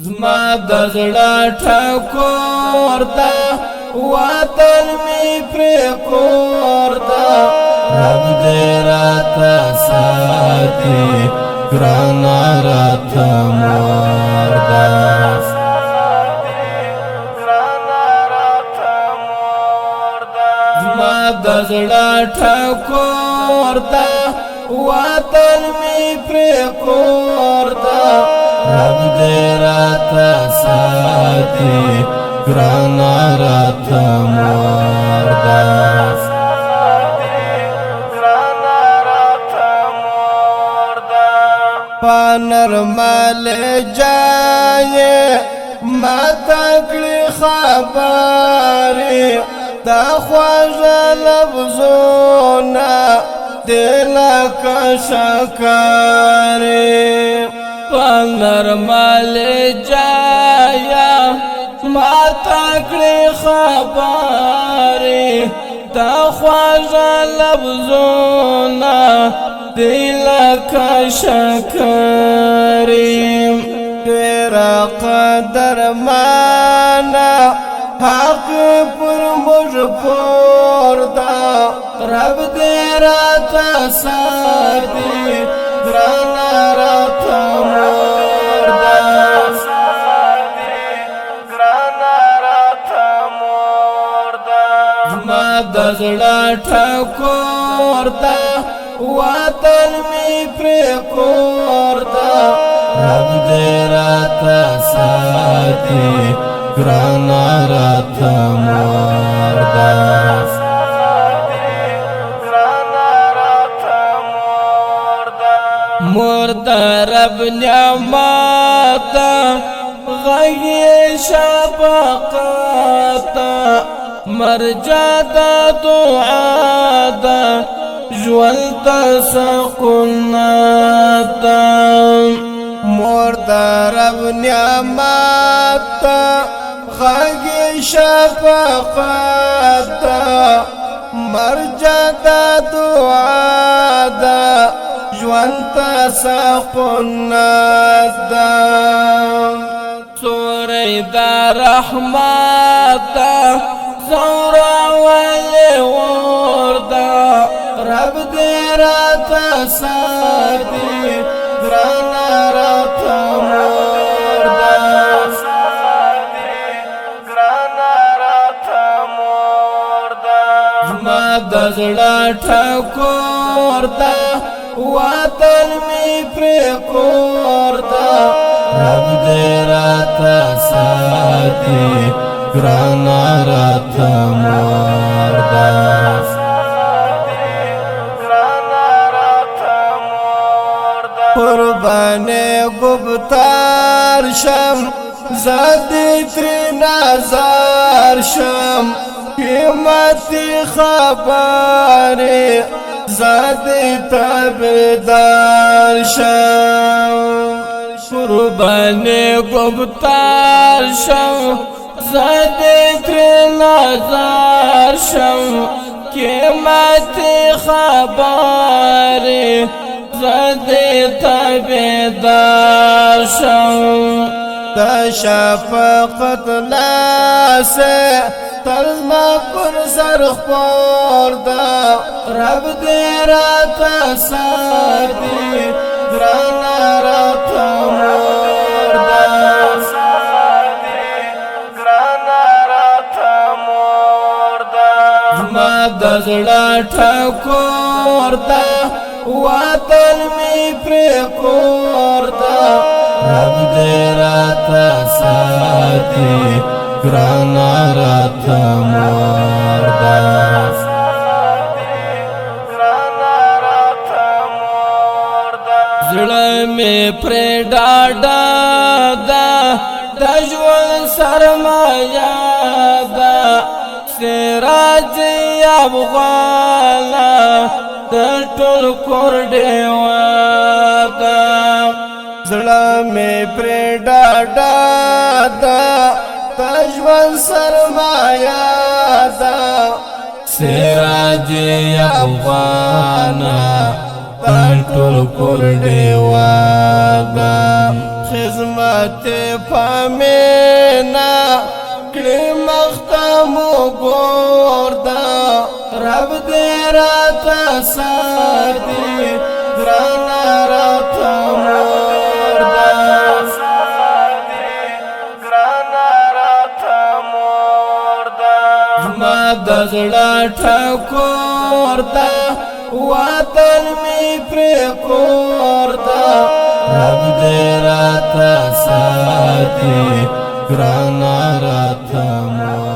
زما د زړه ټکور دا وطن می پر کور دا رب دې راته ساتي ګران راته مور دا زما د زړه ټکور دا وطن می پر کور دا رب دې راته ساتي ګران راته مور دا پانرمال جای ما تکلی خبری دا خواج لفظونا دلا کشکاری پانرمال جایا ما تکلی خبری دا خواج لفظونا دلا کشکری تیرا قدر مانا حق پر مجھ پور دا رب دې راته ساتي ګران راته مور دا زما د زړه ټکور دا وطن می پر کور دا رب دې راته ساتي ګران راته مور دا مور دا رب نعمت غږی شفقت مرجع دا دعا دا ژوند ته سکونت مور دا رب نعمت غږی شفقت مرجع دا دعا دا ژوند ته سکونت سورې دا رحمت زورا ولی وردا رب دې راته ساتي ګران راته مور دا زما د زړه ټکور دا وطن می پر کور دا رب دې راته ساتي ګران راته مور دا قربان گفتار شم زدی تری نظر شم قیمتی خبری زدی تابدار شم قربان گفتار شم زدی تری نظر شم قیمتی خبری زدی تابدار شم دا شفقت لاسه ترزما پر سر خپور دا رب دې راته ساتي ګران راته مور دا زما د زړه ټکور دا وطن می پر کور دا رب دې راته ساتي ګران راته مور دا زړه می پر ډاډه دا د ژوند سرمایه دا سراج افغانا د ټول کور ډیوا دا زړه می پر ډاډه دا د ژوند سرمایه دا سراج افغانا د ټول کور ډیوا دا خدمت پامینا کړي مختم ګور دا رب دې راته ساتي ګران راته مور دا ما د زړه ټکور دا وطن می پر کور دا رب دې راته ساتي ګران راته مور